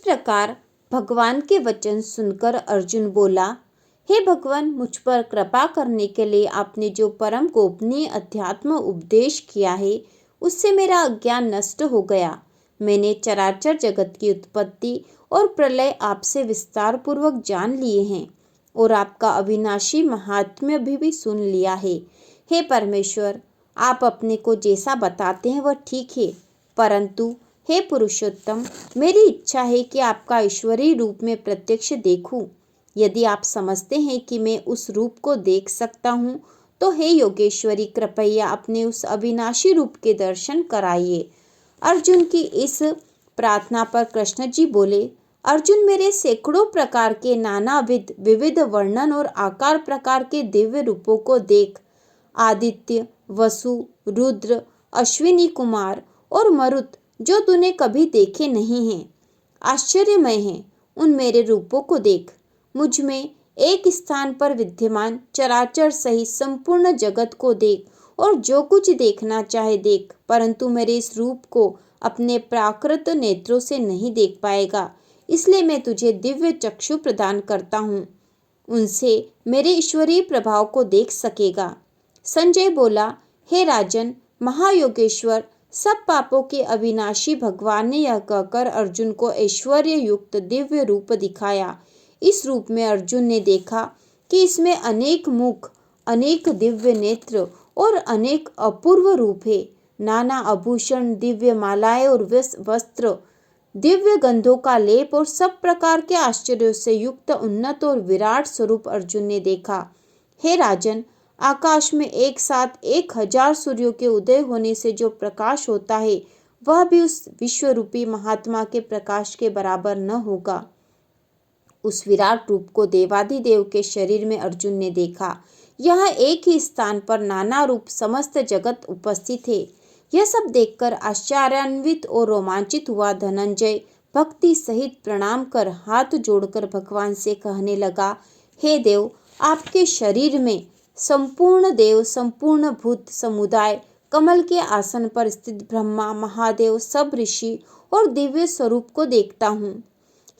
प्रकार भगवान के वचन सुनकर अर्जुन बोला, हे भगवान, मुझ पर कृपा करने के लिए आपने जो परम गोपनीय अध्यात्म उपदेश किया है उससे मेरा अज्ञान नष्ट हो गया। मैंने चराचर जगत की उत्पत्ति और प्रलय आपसे विस्तार पूर्वक जान लिए हैं और आपका अविनाशी महात्म्य भी सुन लिया है। हे परमेश्वर, आप अपने को जैसा बताते हैं वह ठीक है, परंतु हे पुरुषोत्तम, मेरी इच्छा है कि आपका ईश्वरीय रूप में प्रत्यक्ष देखूं। यदि आप समझते हैं कि मैं उस रूप को देख सकता हूँ तो हे योगेश्वरी, कृपया अपने उस अविनाशी रूप के दर्शन कराइए। अर्जुन की इस प्रार्थना पर कृष्ण जी बोले, अर्जुन, मेरे सैकड़ों प्रकार के नानाविध विविध वर्णन और आकार प्रकार के दिव्य रूपों को देख। आदित्य, वसु, रुद्र, अश्विनी कुमार और मरुत जो तूने कभी देखे नहीं हैं, आश्चर्यमय हैं, उन मेरे रूपों को देख। मुझ में एक स्थान पर विद्यमान चराचर सहित संपूर्ण जगत को देख और जो कुछ देखना चाहे देख, परंतु मेरे इस रूप को अपने प्राकृत नेत्रों से नहीं देख पाएगा। इसलिए मैं तुझे दिव्य चक्षु प्रदान करता हूँ, उनसे मेरे ईश्वरीय प्रभाव को देख सकेगा। संजय बोला, हे राजन, महायोगेश्वर, सब पापों के अविनाशी भगवान ने यह कहकर अर्जुन को ऐश्वर्य युक्त दिव्य रूप दिखाया। इस रूप में अर्जुन ने देखा कि इसमें अनेक मुख, अनेक दिव्य नेत्र और अनेक अपूर्व रूप है। नाना आभूषण, दिव्य मालाएं और वस्त्र, दिव्य गंधों का लेप और सब प्रकार के आश्चर्यों से युक्त उन्नत और विराट स्वरूप अर्जुन ने देखा। हे राजन, आकाश में एक साथ 1000 सूर्यों के उदय होने से जो प्रकाश होता है वह भी उस विश्वरूपी महात्मा के प्रकाश के बराबर न होगा। उस विराट रूप को देवाधिदेव के शरीर में अर्जुन ने देखा। यहाँ एक ही स्थान पर नाना रूप समस्त जगत उपस्थित है। यह सब देखकर आश्चर्यान्वित और रोमांचित हुआ धनंजय भक्ति सहित प्रणाम कर हाथ जोड़कर भगवान से कहने लगा, हे देव, आपके शरीर में संपूर्ण देव, संपूर्ण भूत समुदाय, कमल के आसन पर स्थित ब्रह्मा, महादेव, सब ऋषि और दिव्य स्वरूप को देखता हूँ।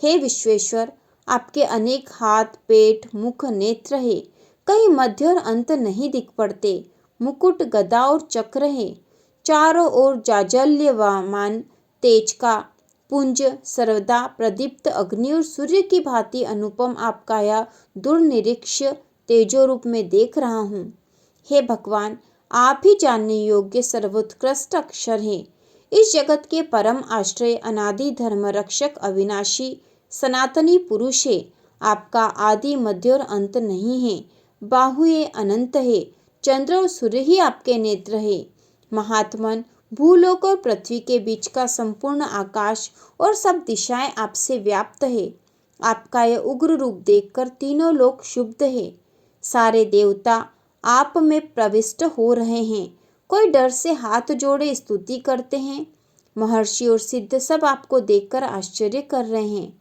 हे विश्वेश्वर, आपके अनेक हाथ, पेट, मुख, नेत्र है, कहीं मध्य और अंत नहीं दिख पड़ते। मुकुट, गदा और चक्र है। चारों ओर जाज्वल्यमान तेज का पुंज, सर्वदा प्रदीप्त अग्नि और सूर्य की भांति अनुपम आपका यह दुर्निरीक्ष्य तेजो रूप में देख रहा हूँ। हे भगवान, आप ही जानने योग्य सर्वोत्कृष्ट अक्षर हैं। इस जगत के परम आश्रय, अनादि धर्म रक्षक, अविनाशी सनातनी पुरुष है। आपका आदि, मध्य और अंत नहीं है। बाहुए अनंत है। चंद्र और सूर्य ही आपके नेत्र है। महात्मन, भूलोक और पृथ्वी के बीच का संपूर्ण आकाश और सब दिशाएं आपसे व्याप्त है। आपका यह उग्र रूप देखकर तीनों लोक क्षुब्ध है। सारे देवता आप में प्रविष्ट हो रहे हैं। कोई डर से हाथ जोड़े स्तुति करते हैं। महर्षि और सिद्ध सब आपको देखकर आश्चर्य कर रहे हैं।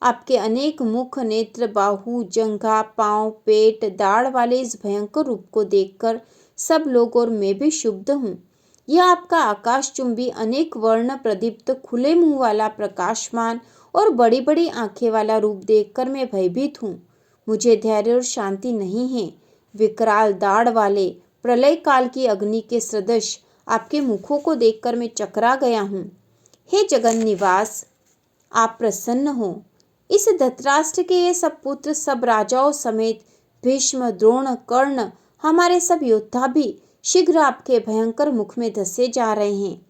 आपके अनेक मुख, नेत्र, बाहु, जंघा, पांव, पेट, दाढ़ वाले इस भयंकर रूप को देखकर सब लोग और मैं भी क्षुब्ध हूँ। यह आपका आकाशचुंबी अनेक वर्ण प्रदीप्त खुले मुंह वाला प्रकाशमान और बड़ी बड़ी आंखें वाला रूप देखकर मैं भयभीत हूँ। मुझे धैर्य और शांति नहीं है। विकराल दाढ़ वाले प्रलय काल की अग्नि के सदृश आपके मुखों को देखकर मैं चकरा गया हूँ। हे जगन निवास, आप प्रसन्न हो। इस धृतराष्ट्र के ये सब पुत्र, सब राजाओं समेत भीष्म, द्रोण, कर्ण, हमारे सब योद्धा भी शीघ्र आपके भयंकर मुख में धंसे जा रहे हैं।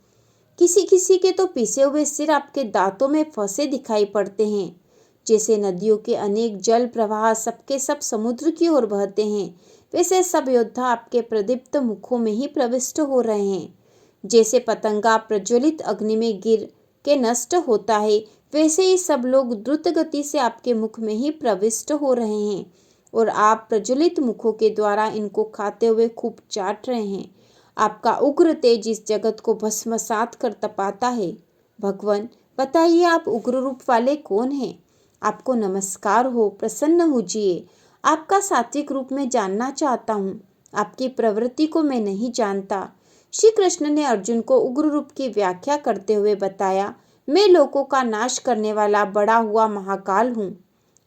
किसी किसी के तो पिसे हुए सिर आपके दांतों में फंसे दिखाई पड़ते हैं। जैसे नदियों के अनेक जल प्रवाह सबके सब समुद्र की ओर बहते हैं, वैसे सब योद्धा आपके प्रदीप्त मुखों में ही प्रविष्ट हो रहे हैं। जैसे पतंगा प्रज्वलित अग्नि में गिर के नष्ट होता है, वैसे ही सब लोग द्रुत गति से आपके मुख में ही प्रविष्ट हो रहे हैं और आप प्रज्वलित मुखों के द्वारा इनको खाते हुए खूब चाट रहे हैं। आपका उग्र तेज इस जगत को भस्मसात कर तपाता है। भगवान, बताइए, आप उग्र रूप वाले कौन हैं? आपको नमस्कार हो, प्रसन्न होजिए। आपका सात्विक रूप में जानना चाहता हूँ। आपकी प्रवृत्ति को मैं नहीं जानता। श्री कृष्ण ने अर्जुन को उग्र रूप की व्याख्या करते हुए बताया, मैं लोगों का नाश करने वाला बड़ा हुआ महाकाल हूँ।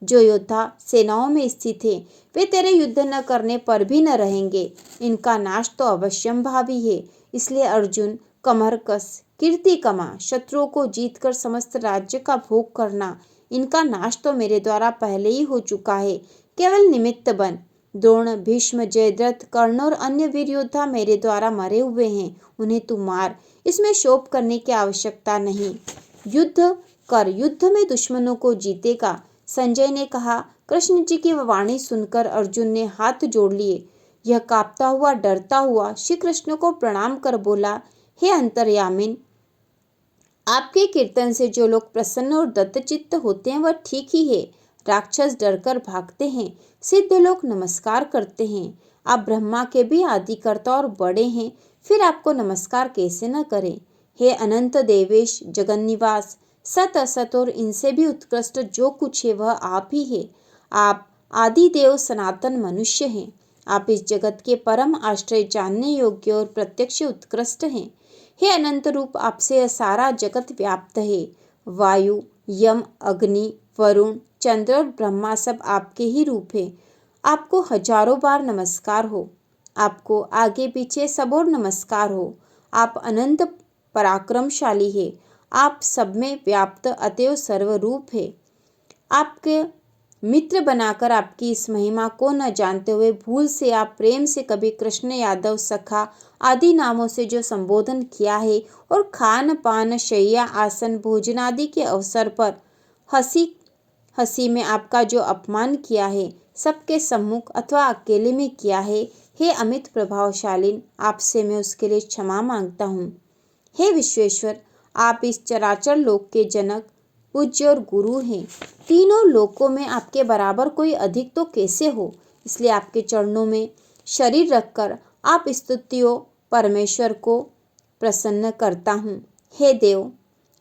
जो योद्धा सेनाओं में स्थित हैं, वे तेरे युद्ध न करने पर भी न रहेंगे। इनका नाश तो अवश्यंभावी है। इसलिए अर्जुन, कमर कस, कीर्ति कमा, शत्रुओं को जीतकर समस्त राज्य का भोग करना। इनका नाश तो मेरे द्वारा पहले ही हो चुका है। केवल निमित्त बन। द्रोण, भीष्म, जयद्रथ, कर्ण और अन्य वीर योद्धा मेरे द्वारा मरे हुए हैं। उन्हें तू मार। इसमें शोक करने की आवश्यकता नहीं। युद्ध कर, युद्ध में दुश्मनों को जीतेगा। संजय ने कहा। कृष्ण जी की वाणी सुनकर अर्जुन ने हाथ जोड़ लिए। यह कांपता हुआ, डरता हुआ श्री कृष्ण को प्रणाम कर बोला, हे अंतर्यामिन, आपके कीर्तन से जो लोग प्रसन्न और दत्तचित्त होते हैं वह ठीक ही है। राक्षस डरकर भागते हैं, सिद्ध लोग नमस्कार करते हैं। आप ब्रह्मा के भी आदिकर्ता और बड़े हैं, फिर आपको नमस्कार कैसे न करें। हे अनंत देवेश, जगन्निवास, सत असत और इनसे भी उत्कृष्ट जो कुछ है वह आप ही है। आप आदि देव, सनातन मनुष्य हैं। आप इस जगत के परम आश्रय, जानने योग्य और प्रत्यक्ष उत्कृष्ट हैं। हे अनंत रूप, आपसे यह सारा जगत व्याप्त है। वायु, यम, अग्नि, वरुण, चंद्र और ब्रह्मा सब आपके ही रूप है। आपको हजारों बार नमस्कार हो। आपको आगे पीछे सब और नमस्कार हो। आप अनंत पराक्रमशाली है। आप सब में व्याप्त अतएव सर्वरूप है। आपके मित्र बनाकर आपकी इस महिमा को न जानते हुए भूल से आप प्रेम से कभी कृष्ण, यादव, सखा आदि नामों से जो संबोधन किया है और खान पान, शैया, आसन, भोजन आदि के अवसर पर हंसी हंसी में आपका जो अपमान किया है, सबके सम्मुख अथवा अकेले में किया है, हे अमित प्रभावशालीन, आपसे मैं उसके लिए क्षमा मांगता हूँ। हे विश्वेश्वर, आप इस चराचर लोक के जनक, पूज्य और गुरु हैं। तीनों लोकों में आपके बराबर कोई अधिक तो कैसे हो। इसलिए आपके चरणों में शरीर रखकर आप स्तुतियों परमेश्वर को प्रसन्न करता हूँ। हे देव,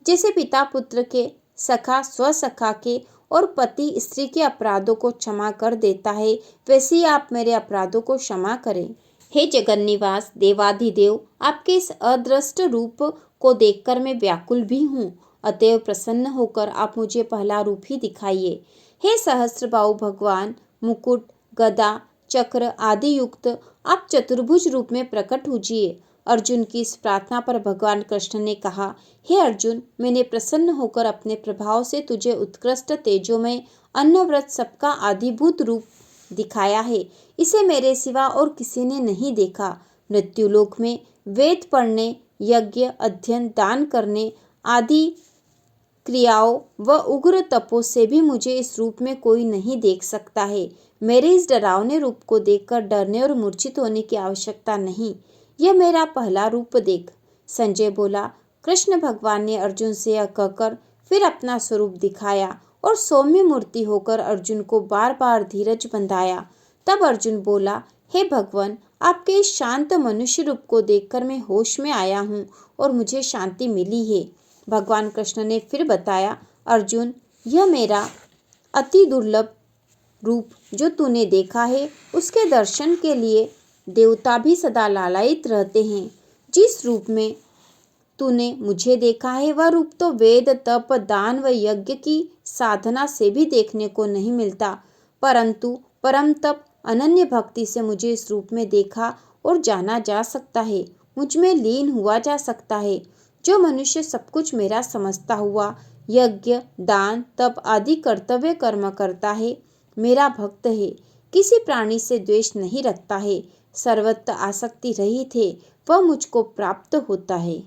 जैसे पिता पुत्र के, सखा स्वसखा के और पति स्त्री के अपराधों को क्षमा कर देता है, वैसे ही आप मेरे अपराधों को क्षमा करें। हे जगन्निवास, देवाधिदेव, आपके इस अदृष्ट रूप को देखकर मैं व्याकुल भी हूँ। अतएव प्रसन्न होकर आप मुझे पहला रूप ही दिखाइए। हे सहस्त्रबाहु भगवान, मुकुट, गदा, चक्र आदि युक्त आप चतुर्भुज रूप में प्रकट होजिए। अर्जुन की इस प्रार्थना पर भगवान कृष्ण ने कहा, हे अर्जुन, मैंने प्रसन्न होकर अपने प्रभाव से तुझे उत्कृष्ट तेजोमय अन्नव्रत सबका आदिभूत रूप दिखाया है। इसे मेरे सिवा और किसी ने नहीं देखा। मृत्युलोक में वेद पढ़ने, यज्ञ, अध्ययन, दान करने आदि क्रियाओं व उग्र तपों से भी मुझे इस रूप में कोई नहीं देख सकता है। मेरे इस डरावने रूप को देखकर डरने और मूर्छित होने की आवश्यकता नहीं। यह मेरा पहला रूप देख। संजय बोला। कृष्ण भगवान ने अर्जुन से यह कहकर फिर अपना स्वरूप दिखाया और सौम्य मूर्ति होकर अर्जुन को बार बार धीरज बंधाया। तब अर्जुन बोला, हे भगवान, आपके इस शांत मनुष्य रूप को देखकर मैं होश में आया हूँ और मुझे शांति मिली है। भगवान कृष्ण ने फिर बताया, अर्जुन, यह मेरा अति दुर्लभ रूप जो तूने देखा है, उसके दर्शन के लिए देवता भी सदा लालायित रहते हैं। जिस रूप में तूने मुझे देखा है वह रूप तो वेद, तप, दान व यज्ञ की साधना से भी देखने को नहीं मिलता, परंतु परम तप, अनन्य भक्ति से मुझे इस रूप में देखा और जाना जा सकता है। मुझ में लीन हुआ जा सकता है। जो मनुष्य सब कुछ मेरा समझता हुआ यज्ञ, दान, तप आदि कर्तव्य कर्म करता है, मेरा भक्त है, किसी प्राणी से द्वेष नहीं रखता है, सर्वत्र आसक्ति रहित है, वह मुझको प्राप्त होता है।